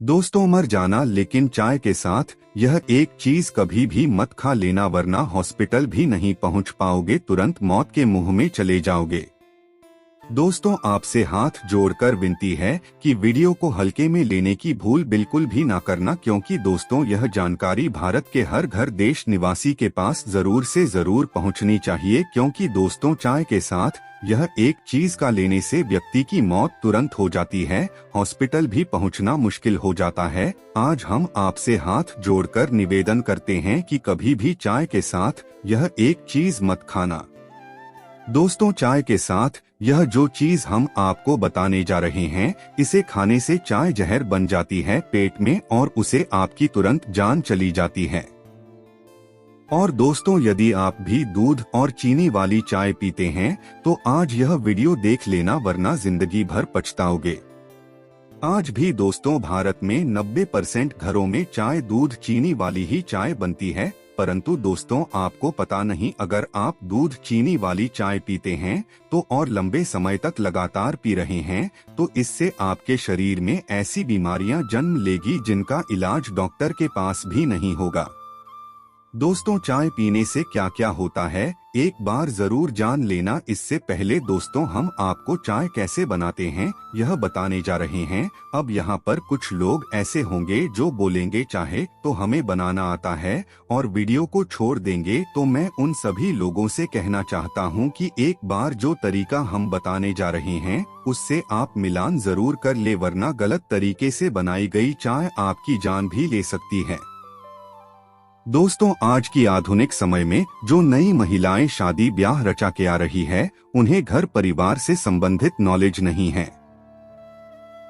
दोस्तों, मर जाना लेकिन चाय के साथ यह एक चीज कभी भी मत खा लेना, वरना हॉस्पिटल भी नहीं पहुंच पाओगे, तुरंत मौत के मुंह में चले जाओगे। दोस्तों, आपसे हाथ जोड़कर विनती है कि वीडियो को हल्के में लेने की भूल बिल्कुल भी ना करना, क्योंकि दोस्तों यह जानकारी भारत के हर घर देश निवासी के पास जरूर से जरूर पहुंचनी चाहिए। क्योंकि दोस्तों, चाय के साथ यह एक चीज का लेने से व्यक्ति की मौत तुरंत हो जाती है, हॉस्पिटल भी पहुंचना मुश्किल हो जाता है। आज हम आपसे हाथ जोड़कर निवेदन करते हैं कि कभी भी चाय के साथ यह एक चीज मत खाना। दोस्तों, चाय के साथ यह जो चीज हम आपको बताने जा रहे हैं, इसे खाने से चाय जहर बन जाती है पेट में और उसे आपकी तुरंत जान चली जाती है। और दोस्तों, यदि आप भी दूध और चीनी वाली चाय पीते हैं तो आज यह वीडियो देख लेना, वरना जिंदगी भर पछताओगे। आज भी दोस्तों भारत में 90% घरों में चाय दूध चीनी वाली ही चाय बनती है। परंतु दोस्तों, आपको पता नहीं, अगर आप दूध चीनी वाली चाय पीते हैं तो और लंबे समय तक लगातार पी रहे हैं तो इससे आपके शरीर में ऐसी बीमारियां जन्म लेगी जिनका इलाज डॉक्टर के पास भी नहीं होगा। दोस्तों, चाय पीने से क्या क्या होता है एक बार जरूर जान लेना। इससे पहले दोस्तों, हम आपको चाय कैसे बनाते हैं यह बताने जा रहे हैं। अब यहाँ पर कुछ लोग ऐसे होंगे जो बोलेंगे चाहे तो हमें बनाना आता है और वीडियो को छोड़ देंगे, तो मैं उन सभी लोगों से कहना चाहता हूँ कि एक बार जो तरीका हम बताने जा रहे हैं उससे आप मिलान जरूर कर ले, वरना गलत तरीके से बनाई गई चाय आपकी जान भी ले सकती है। दोस्तों, आज की आधुनिक समय में जो नई महिलाएं शादी ब्याह रचा के आ रही है, उन्हें घर परिवार से संबंधित नॉलेज नहीं है।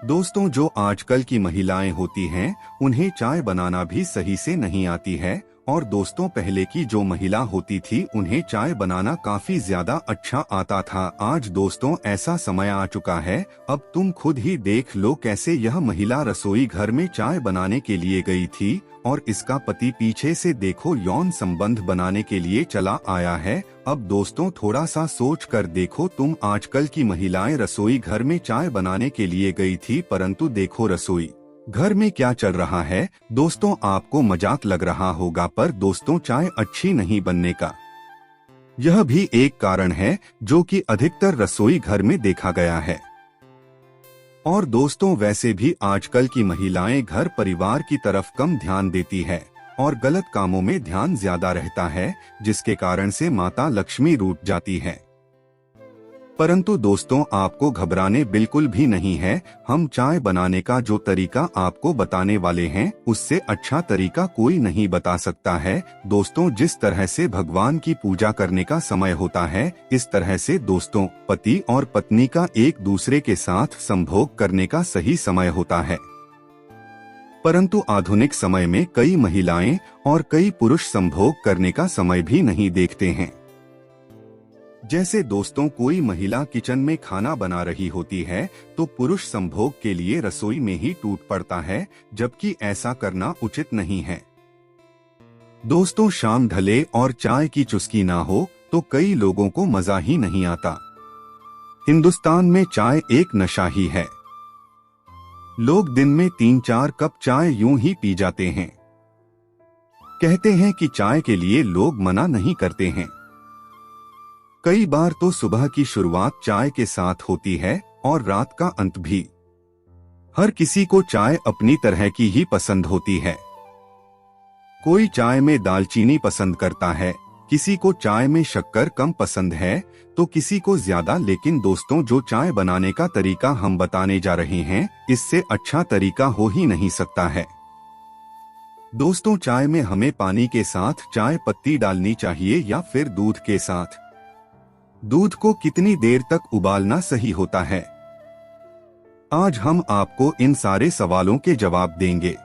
दोस्तों, जो आजकल की महिलाएं होती हैं, उन्हें चाय बनाना भी सही से नहीं आती है। और दोस्तों, पहले की जो महिला होती थी उन्हें चाय बनाना काफी ज्यादा अच्छा आता था। आज दोस्तों ऐसा समय आ चुका है, अब तुम खुद ही देख लो कैसे यह महिला रसोई घर में चाय बनाने के लिए गई थी और इसका पति पीछे से देखो यौन संबंध बनाने के लिए चला आया है। अब दोस्तों, थोड़ा सा सोच कर देखो, तुम आजकल की महिलाएं रसोई घर में चाय बनाने के लिए गई थी, परंतु देखो रसोई घर में क्या चल रहा है। दोस्तों, आपको मजाक लग रहा होगा, पर दोस्तों चाय अच्छी नहीं बनने का यह भी एक कारण है जो कि अधिकतर रसोई घर में देखा गया है। और दोस्तों, वैसे भी आजकल की महिलाएं घर परिवार की तरफ कम ध्यान देती है और गलत कामों में ध्यान ज्यादा रहता है, जिसके कारण से माता लक्ष्मी रूठ जाती है। परंतु दोस्तों, आपको घबराने बिल्कुल भी नहीं है। हम चाय बनाने का जो तरीका आपको बताने वाले हैं उससे अच्छा तरीका कोई नहीं बता सकता है। दोस्तों, जिस तरह से भगवान की पूजा करने का समय होता है, इस तरह से दोस्तों पति और पत्नी का एक दूसरे के साथ संभोग करने का सही समय होता है। परंतु आधुनिक समय में कई महिलाएं और कई पुरुष संभोग करने का समय भी नहीं देखते हैं। जैसे दोस्तों, कोई महिला किचन में खाना बना रही होती है तो पुरुष संभोग के लिए रसोई में ही टूट पड़ता है, जबकि ऐसा करना उचित नहीं है। दोस्तों, शाम ढले और चाय की चुस्की ना हो तो कई लोगों को मजा ही नहीं आता। हिंदुस्तान में चाय एक नशा ही है। लोग दिन में 3-4 कप चाय यूं ही पी जाते हैं। कहते हैं कि चाय के लिए लोग मना नहीं करते हैं। कई बार तो सुबह की शुरुआत चाय के साथ होती है और रात का अंत भी। हर किसी को चाय अपनी तरह की ही पसंद होती है। कोई चाय में दालचीनी पसंद करता है, किसी को चाय में शक्कर कम पसंद है तो किसी को ज्यादा। लेकिन दोस्तों, जो चाय बनाने का तरीका हम बताने जा रहे हैं, इससे अच्छा तरीका हो ही नहीं सकता है। दोस्तों, चाय में हमें पानी के साथ चाय पत्ती डालनी चाहिए या फिर दूध के साथ। दूध को कितनी देर तक उबालना सही होता है, आज हम आपको इन सारे सवालों के जवाब देंगे।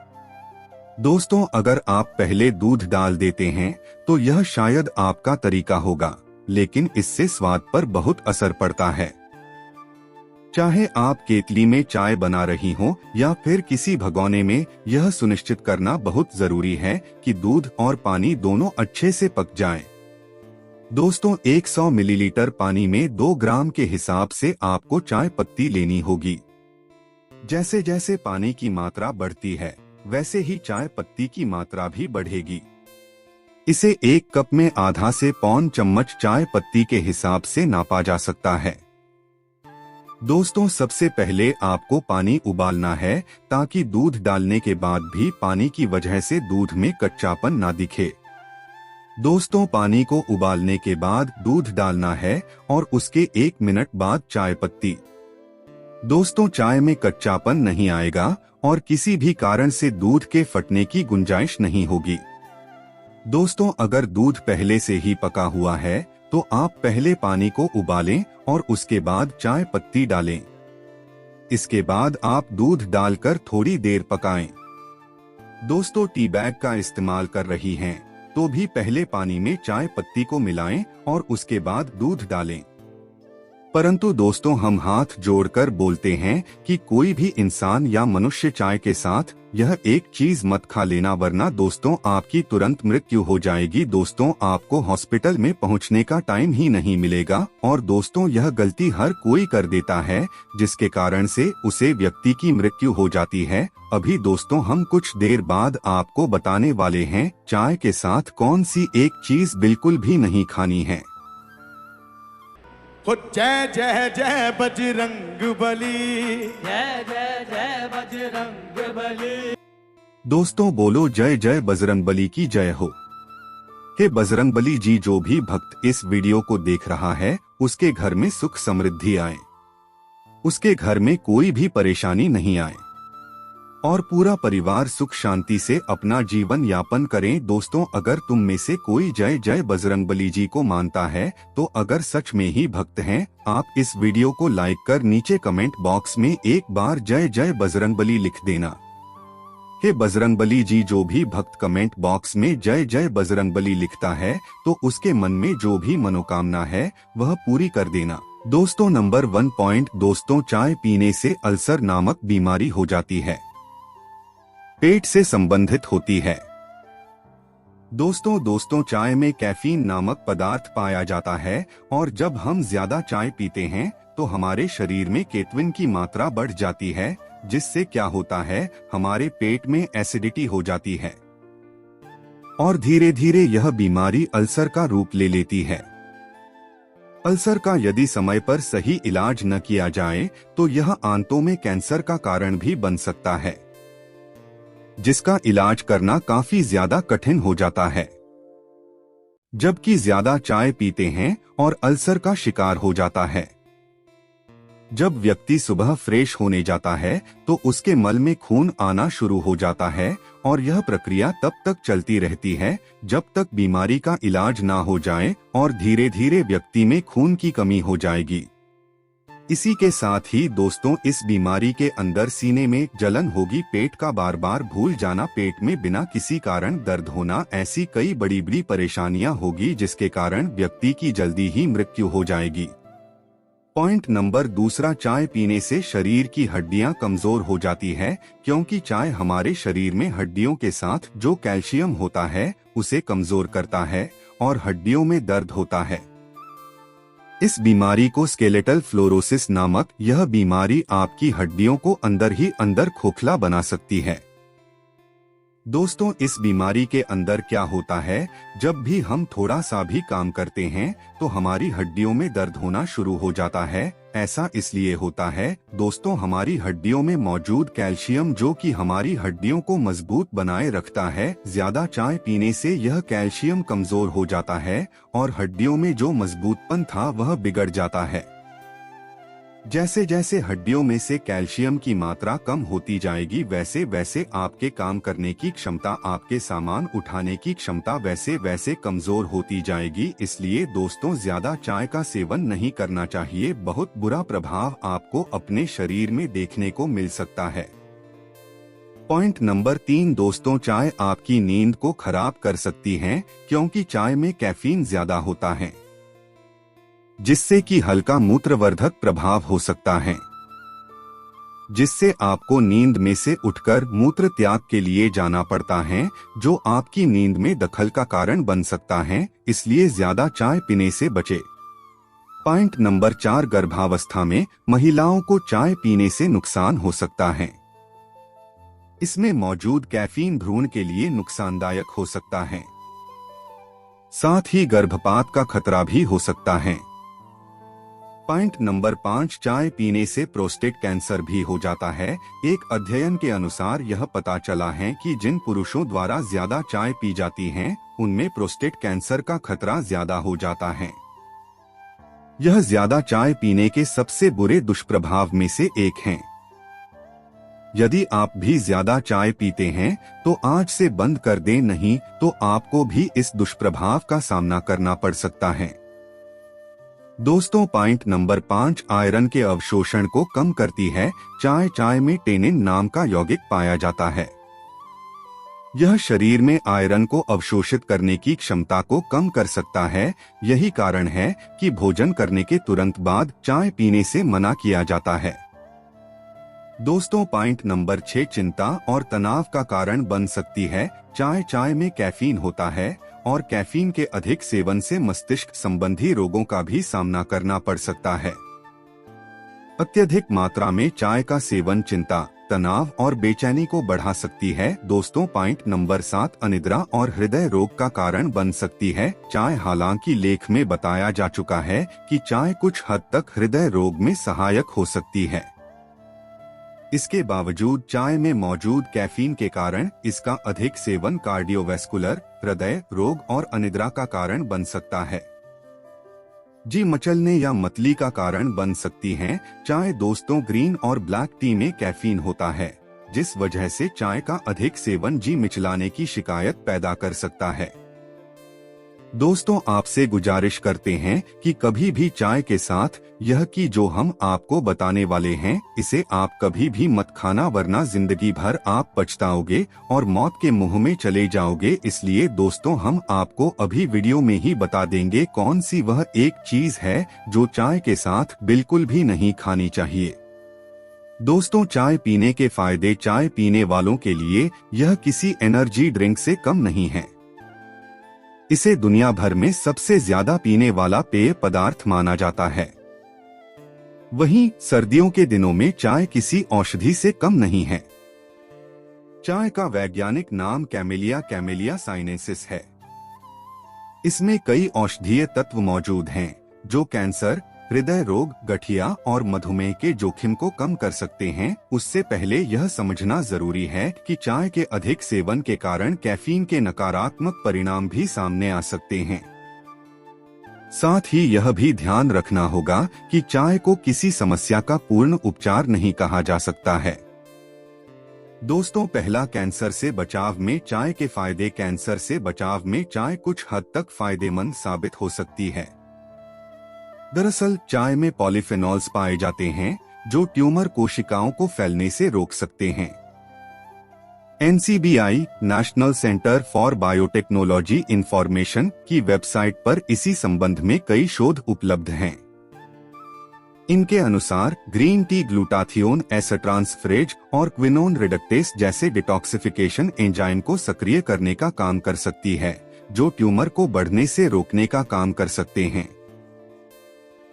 दोस्तों, अगर आप पहले दूध डाल देते हैं तो यह शायद आपका तरीका होगा, लेकिन इससे स्वाद पर बहुत असर पड़ता है। चाहे आप केतली में चाय बना रही हो या फिर किसी भगोने में, यह सुनिश्चित करना बहुत जरूरी है कि दूध और पानी दोनों अच्छे से पक जाएं। दोस्तों, 100 मिलीलीटर पानी में 2 ग्राम के हिसाब से आपको चाय पत्ती लेनी होगी। जैसे जैसे पानी की मात्रा बढ़ती है वैसे ही चाय पत्ती की मात्रा भी बढ़ेगी। इसे एक कप में आधा से पौन चम्मच चाय पत्ती के हिसाब से नापा जा सकता है। दोस्तों, सबसे पहले आपको पानी उबालना है ताकि दूध डालने के बाद भी पानी की वजह से दूध में कच्चापन ना दिखे। दोस्तों, पानी को उबालने के बाद दूध डालना है और उसके 1 मिनट बाद चाय पत्ती। दोस्तों, चाय में कच्चापन नहीं आएगा और किसी भी कारण से दूध के फटने की गुंजाइश नहीं होगी। दोस्तों, अगर दूध पहले से ही पका हुआ है तो आप पहले पानी को उबालें और उसके बाद चाय पत्ती डालें। इसके बाद आप दूध डालकर थोड़ी देर पकाएं। दोस्तों, टी बैग का इस्तेमाल कर रही हैं तो भी पहले पानी में चाय पत्ती को मिलाएं और उसके बाद दूध डालें। परंतु दोस्तों, हम हाथ जोड़कर बोलते हैं कि कोई भी इंसान या मनुष्य चाय के साथ यह एक चीज मत खा लेना, वरना दोस्तों आपकी तुरंत मृत्यु हो जाएगी। दोस्तों, आपको हॉस्पिटल में पहुंचने का टाइम ही नहीं मिलेगा। और दोस्तों, यह गलती हर कोई कर देता है जिसके कारण से उसे व्यक्ति की मृत्यु हो जाती है। अभी दोस्तों, हम कुछ देर बाद आपको बताने वाले हैं चाय के साथ कौन सी एक चीज बिल्कुल भी नहीं खानी है। जय जय जय बजरंग बली, जय जय जय बजरंग बली। दोस्तों, बोलो जय जय बजरंगबली की जय हो। हे बजरंगबली जी, जो भी भक्त इस वीडियो को देख रहा है उसके घर में सुख समृद्धि आए, उसके घर में कोई भी परेशानी नहीं आए और पूरा परिवार सुख शांति से अपना जीवन यापन करें। दोस्तों, अगर तुम में से कोई जय जय बजरंगबली जी को मानता है तो अगर सच में ही भक्त हैं, आप इस वीडियो को लाइक कर नीचे कमेंट बॉक्स में एक बार जय जय बजरंगबली लिख देना। हे बजरंगबली जी, जो भी भक्त कमेंट बॉक्स में जय जय बजरंगबली लिखता है तो उसके मन में जो भी मनोकामना है वह पूरी कर देना। दोस्तों, नंबर 1 पॉइंट, दोस्तों चाय पीने से अल्सर नामक बीमारी हो जाती है, पेट से संबंधित होती है। दोस्तों चाय में कैफीन नामक पदार्थ पाया जाता है और जब हम ज्यादा चाय पीते हैं तो हमारे शरीर में केटविन की मात्रा बढ़ जाती है, जिससे क्या होता है, हमारे पेट में एसिडिटी हो जाती है और धीरे धीरे यह बीमारी अल्सर का रूप ले लेती है। अल्सर का यदि समय पर सही इलाज न किया जाए तो यह आंतों में कैंसर का कारण भी बन सकता है, जिसका इलाज करना काफी ज्यादा कठिन हो जाता है। जबकि ज्यादा चाय पीते हैं और अल्सर का शिकार हो जाता है। जब व्यक्ति सुबह फ्रेश होने जाता है तो उसके मल में खून आना शुरू हो जाता है और यह प्रक्रिया तब तक चलती रहती है जब तक बीमारी का इलाज ना हो जाए और धीरे धीरे व्यक्ति में खून की कमी हो जाएगी। इसी के साथ ही दोस्तों, इस बीमारी के अंदर सीने में जलन होगी, पेट का बार बार भूल जाना, पेट में बिना किसी कारण दर्द होना, ऐसी कई बड़ी बड़ी परेशानियां होगी जिसके कारण व्यक्ति की जल्दी ही मृत्यु हो जाएगी। पॉइंट नंबर 2, चाय पीने से शरीर की हड्डियां कमजोर हो जाती है, क्योंकि चाय हमारे शरीर में हड्डियों के साथ जो कैल्शियम होता है उसे कमजोर करता है और हड्डियों में दर्द होता है। इस बीमारी को स्केलेटल फ्लोरोसिस नामक यह बीमारी आपकी हड्डियों को अंदर ही अंदर खोखला बना सकती है। दोस्तों, इस बीमारी के अंदर क्या होता है, जब भी हम थोड़ा सा भी काम करते हैं तो हमारी हड्डियों में दर्द होना शुरू हो जाता है। ऐसा इसलिए होता है दोस्तों, हमारी हड्डियों में मौजूद कैल्शियम जो कि हमारी हड्डियों को मजबूत बनाए रखता है, ज्यादा चाय पीने से यह कैल्शियम कमजोर हो जाता है और हड्डियों में जो मजबूतपन था वह बिगड़ जाता है। जैसे जैसे हड्डियों में से कैल्शियम की मात्रा कम होती जाएगी वैसे वैसे आपके काम करने की क्षमता, आपके सामान उठाने की क्षमता वैसे वैसे कमजोर होती जाएगी। इसलिए दोस्तों, ज्यादा चाय का सेवन नहीं करना चाहिए, बहुत बुरा प्रभाव आपको अपने शरीर में देखने को मिल सकता है। पॉइंट नंबर 3, दोस्तों चाय आपकी नींद को खराब कर सकती है, क्योंकि चाय में कैफीन ज्यादा होता है जिससे कि हल्का मूत्रवर्धक प्रभाव हो सकता है, जिससे आपको नींद में से उठकर मूत्र त्याग के लिए जाना पड़ता है, जो आपकी नींद में दखल का कारण बन सकता है। इसलिए ज्यादा चाय पीने से बचे। पॉइंट नंबर 4, गर्भावस्था में महिलाओं को चाय पीने से नुकसान हो सकता है। इसमें मौजूद कैफीन भ्रूण के लिए नुकसानदायक हो सकता है, साथ ही गर्भपात का खतरा भी हो सकता है। पॉइंट नंबर 5, चाय पीने से प्रोस्टेट कैंसर भी हो जाता है। एक अध्ययन के अनुसार यह पता चला है कि जिन पुरुषों द्वारा ज्यादा चाय पी जाती है उनमें प्रोस्टेट कैंसर का खतरा ज्यादा हो जाता है। यह ज्यादा चाय पीने के सबसे बुरे दुष्प्रभाव में से एक है। यदि आप भी ज्यादा चाय पीते हैं तो आज से बंद कर दें, नहीं तो आपको भी इस दुष्प्रभाव का सामना करना पड़ सकता है। दोस्तों, पॉइंट नंबर 5, आयरन के अवशोषण को कम करती है। चाय में टेनिन नाम का यौगिक पाया जाता है। यह शरीर में आयरन को अवशोषित करने की क्षमता को कम कर सकता है। यही कारण है कि भोजन करने के तुरंत बाद चाय पीने से मना किया जाता है। दोस्तों, पॉइंट नंबर 6, चिंता और तनाव का कारण बन सकती है। चाय में कैफीन होता है और कैफीन के अधिक सेवन से मस्तिष्क संबंधी रोगों का भी सामना करना पड़ सकता है। अत्यधिक मात्रा में चाय का सेवन चिंता, तनाव और बेचैनी को बढ़ा सकती है। दोस्तों, पॉइंट नंबर 7, अनिद्रा और हृदय रोग का कारण बन सकती है। चाय, हालांकि लेख में बताया जा चुका है कि चाय कुछ हद तक हृदय रोग में सहायक हो सकती है। इसके बावजूद चाय में मौजूद कैफीन के कारण इसका अधिक सेवन कार्डियोवैस्कुलर, हृदय रोग और अनिद्रा का कारण बन सकता है। जी मचलने या मतली का कारण बन सकती हैं। चाय, दोस्तों, ग्रीन और ब्लैक टी में कैफीन होता है, जिस वजह से चाय का अधिक सेवन जी मिचलाने की शिकायत पैदा कर सकता है। दोस्तों, आपसे गुजारिश करते हैं कि कभी भी चाय के साथ यह कि जो हम आपको बताने वाले हैं इसे आप कभी भी मत खाना, वरना जिंदगी भर आप पछताओगे और मौत के मुंह में चले जाओगे। इसलिए दोस्तों, हम आपको अभी वीडियो में ही बता देंगे कौन सी वह एक चीज है जो चाय के साथ बिल्कुल भी नहीं खानी चाहिए। दोस्तों, चाय पीने के फायदे। चाय पीने वालों के लिए यह किसी एनर्जी ड्रिंक से कम नहीं है। इसे दुनिया भर में सबसे ज्यादा पीने वाला पेय पदार्थ माना जाता है। वहीं सर्दियों के दिनों में चाय किसी औषधि से कम नहीं है। चाय का वैज्ञानिक नाम कैमेलिया साइनेंसिस है। इसमें कई औषधीय तत्व मौजूद हैं जो कैंसर, हृदय रोग, गठिया और मधुमेह के जोखिम को कम कर सकते हैं। उससे पहले यह समझना जरूरी है कि चाय के अधिक सेवन के कारण कैफीन के नकारात्मक परिणाम भी सामने आ सकते हैं। साथ ही यह भी ध्यान रखना होगा कि चाय को किसी समस्या का पूर्ण उपचार नहीं कहा जा सकता है। दोस्तों, पहला, कैंसर से बचाव में चाय के फायदे। कैंसर से बचाव में चाय कुछ हद तक फायदेमंद साबित हो सकती है। दरअसल चाय में पॉलीफेनॉल्स पाए जाते हैं जो ट्यूमर कोशिकाओं को फैलने से रोक सकते हैं। NCBI, national centre for biotechnology information की वेबसाइट पर इसी संबंध में कई शोध उपलब्ध हैं। इनके अनुसार ग्रीन टी ग्लूटाथियोन एसिट्रांसफरेज और क्विनोन रिडक्टेस जैसे डिटॉक्सिफिकेशन एंजाइम को सक्रिय करने का काम कर सकती है, जो ट्यूमर को बढ़ने से रोकने का काम कर सकते हैं।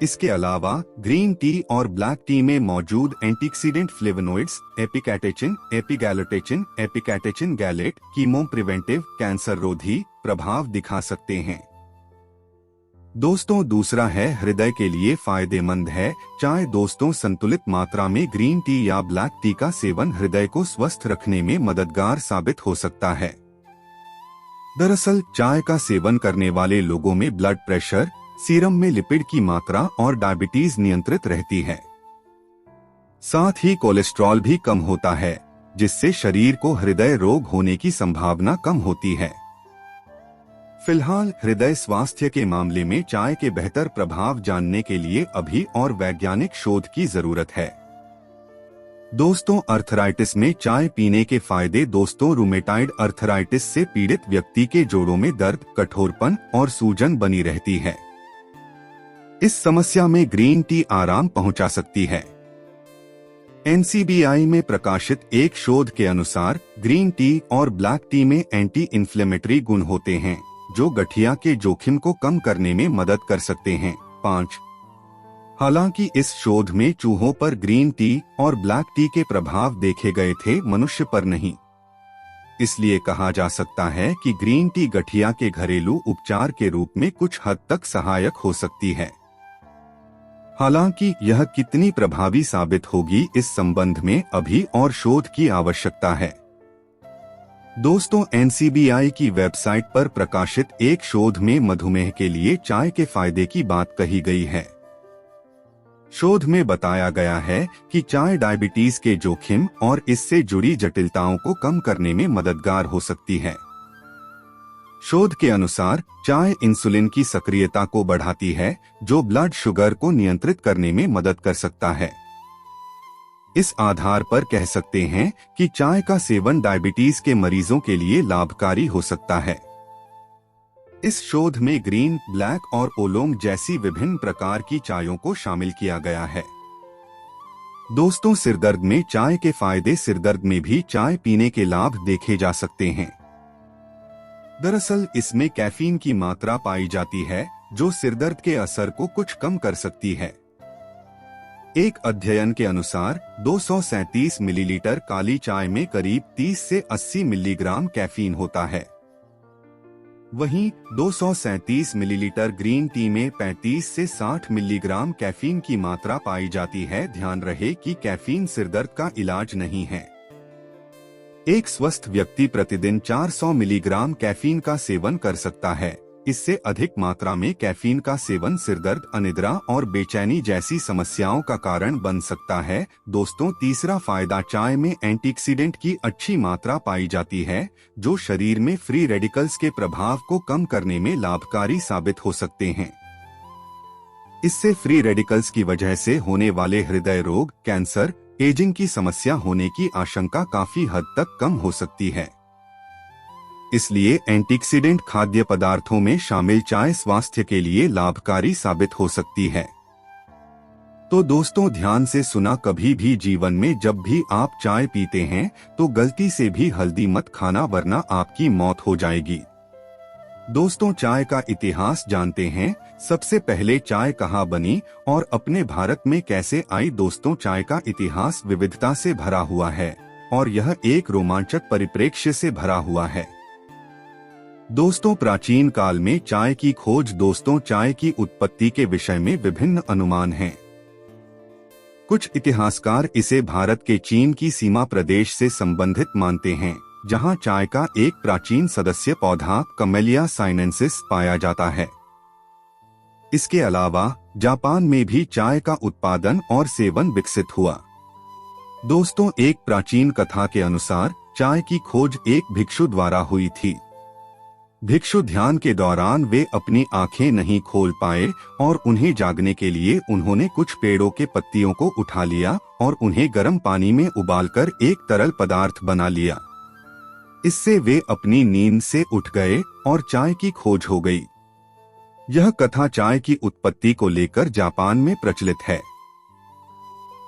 इसके अलावा ग्रीन टी और ब्लैक टी में मौजूद antioxidant flavonoids epicatechin, epicatechin gallate chemo preventive, cancer रोधी प्रभाव दिखा सकते हैं। दोस्तों, दूसरा है हृदय के लिए फायदेमंद है चाय। दोस्तों, संतुलित मात्रा में ग्रीन टी या ब्लैक टी का सेवन हृदय को स्वस्थ रखने में मददगार साबित हो सकता है। दरअसल चाय का सेवन करने वाले लोगों में ब्लड प्रेशर, सीरम में लिपिड की मात्रा और डायबिटीज नियंत्रित रहती है। साथ ही कोलेस्ट्रॉल भी कम होता है, जिससे शरीर को हृदय रोग होने की संभावना कम होती है। फिलहाल हृदय स्वास्थ्य के मामले में चाय के बेहतर प्रभाव जानने के लिए अभी और वैज्ञानिक शोध की जरूरत है। दोस्तों, अर्थराइटिस में चाय पीने के फायदे। दोस्तों, रूमेटाइड अर्थराइटिस से पीड़ित व्यक्ति के जोड़ों में दर्द, कठोरपन और सूजन बनी रहती है। इस समस्या में ग्रीन टी आराम पहुंचा सकती है। NCBI में प्रकाशित एक शोध के अनुसार ग्रीन टी और ब्लैक टी में एंटी इन्फ्लेमेटरी गुण होते हैं जो गठिया के जोखिम को कम करने में मदद कर सकते हैं। 5, हालांकि इस शोध में चूहों पर ग्रीन टी और ब्लैक टी के प्रभाव देखे गए थे, मनुष्य पर नहीं। इसलिए कहा जा सकता है कि ग्रीन टी गठिया के घरेलू उपचार के रूप में कुछ हद तक सहायक हो सकती है। हालांकि यह कितनी प्रभावी साबित होगी, इस संबंध में अभी और शोध की आवश्यकता है। दोस्तों, NCBI की वेबसाइट पर प्रकाशित एक शोध में मधुमेह के लिए चाय के फायदे की बात कही गई है। शोध में बताया गया है कि चाय डायबिटीज के जोखिम और इससे जुड़ी जटिलताओं को कम करने में मददगार हो सकती है। शोध के अनुसार चाय इंसुलिन की सक्रियता को बढ़ाती है, जो ब्लड शुगर को नियंत्रित करने में मदद कर सकता है। इस आधार पर कह सकते हैं कि चाय का सेवन डायबिटीज के मरीजों के लिए लाभकारी हो सकता है। इस शोध में ग्रीन, ब्लैक और ओलोंग जैसी विभिन्न प्रकार की चायों को शामिल किया गया है। दोस्तों, सिरदर्द में चाय के फायदे। सिरदर्द में भी चाय पीने के लाभ देखे जा सकते हैं। दरअसल इसमें कैफीन की मात्रा पाई जाती है, जो सिरदर्द के असर को कुछ कम कर सकती है। एक अध्ययन के अनुसार 237 मिलीलीटर काली चाय में करीब 30 से 80 मिलीग्राम कैफीन होता है। वहीं 237 मिलीलीटर ग्रीन टी में 35 से 60 मिलीग्राम कैफीन की मात्रा पाई जाती है। ध्यान रहे कि कैफीन सिरदर्द का इलाज नहीं है। एक स्वस्थ व्यक्ति प्रतिदिन 400 मिलीग्राम कैफीन का सेवन कर सकता है। इससे अधिक मात्रा में कैफीन का सेवन सिरदर्द, अनिद्रा और बेचैनी जैसी समस्याओं का कारण बन सकता है। दोस्तों, तीसरा फायदा, चाय में एंटीऑक्सीडेंट की अच्छी मात्रा पाई जाती है, जो शरीर में फ्री रेडिकल्स के प्रभाव को कम करने में लाभकारी साबित हो सकते हैं। इससे फ्री रेडिकल्स की वजह से होने वाले हृदय रोग, कैंसर, एजिंग की समस्या होने की आशंका काफी हद तक कम हो सकती है। इसलिए एंटीऑक्सीडेंट खाद्य पदार्थों में शामिल चाय स्वास्थ्य के लिए लाभकारी साबित हो सकती है। तो दोस्तों, ध्यान से सुना, कभी भी जीवन में जब भी आप चाय पीते हैं तो गलती से भी हल्दी मत खाना, वरना आपकी मौत हो जाएगी। दोस्तों, चाय का इतिहास जानते हैं। सबसे पहले चाय कहाँ बनी और अपने भारत में कैसे आई? दोस्तों, चाय का इतिहास विविधता से भरा हुआ है और यह एक रोमांचक परिप्रेक्ष्य से भरा हुआ है। दोस्तों, प्राचीन काल में चाय की खोज। दोस्तों, चाय की उत्पत्ति के विषय में विभिन्न अनुमान हैं। कुछ इतिहासकार इसे भारत के चीन की सीमा प्रदेश से संबंधित मानते हैं, जहां चाय का एक प्राचीन सदस्य पौधा कैमेलिया साइनेंसिस पाया जाता है। इसके अलावा जापान में भी चाय का उत्पादन और सेवन विकसित हुआ। दोस्तों, एक प्राचीन कथा के अनुसार चाय की खोज एक भिक्षु द्वारा हुई थी। भिक्षु ध्यान के दौरान वे अपनी आंखें नहीं खोल पाए और उन्हें जागने के लिए उन्होंने कुछ पेड़ों के पत्तियों को उठा लिया और उन्हें गर्म पानी में उबालकर एक तरल पदार्थ बना लिया। इससे वे अपनी नींद से उठ गए और चाय की खोज हो गई। यह कथा चाय की उत्पत्ति को लेकर जापान में प्रचलित है।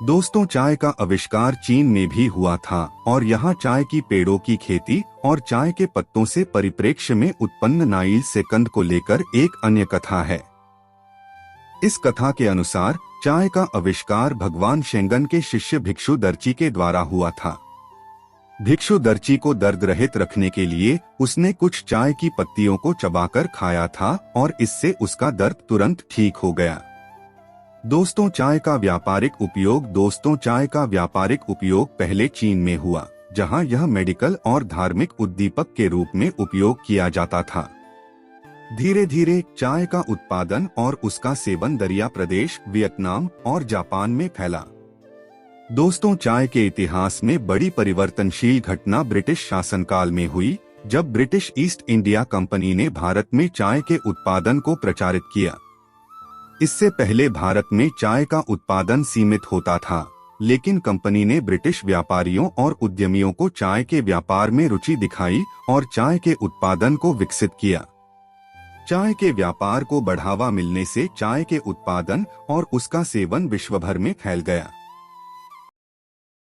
दोस्तों, चाय का आविष्कार चीन में भी हुआ था और यहाँ चाय की पेड़ों की खेती और चाय के पत्तों से परिप्रेक्ष्य में उत्पन्न नाइल सेकंद को लेकर एक अन्य कथा है। इस कथा के अनुसार चाय का आविष्कार भगवान शेंगन के शिष्य भिक्षु दर्ची के द्वारा हुआ था। भिक्षु दर्ची को दर्द रहित रखने के लिए उसने कुछ चाय की पत्तियों को चबाकर खाया था और इससे उसका दर्द तुरंत ठीक हो गया। दोस्तों, चाय का व्यापारिक उपयोग। दोस्तों, चाय का व्यापारिक उपयोग पहले चीन में हुआ, जहां यह मेडिकल और धार्मिक उद्दीपक के रूप में उपयोग किया जाता था। धीरे धीरे चाय का उत्पादन और उसका सेवन दरिया प्रदेश, वियतनाम और जापान में फैला। दोस्तों, चाय के इतिहास में बड़ी परिवर्तनशील घटना ब्रिटिश शासनकाल में हुई, जब ब्रिटिश ईस्ट इंडिया कंपनी ने भारत में चाय के उत्पादन को प्रचारित किया। इससे पहले भारत में चाय का उत्पादन सीमित होता था, लेकिन कंपनी ने ब्रिटिश व्यापारियों और उद्यमियों को चाय के व्यापार में रुचि दिखाई और चाय के उत्पादन को विकसित किया। चाय के व्यापार को बढ़ावा मिलने से चाय के उत्पादन और उसका सेवन विश्व भर में फैल गया।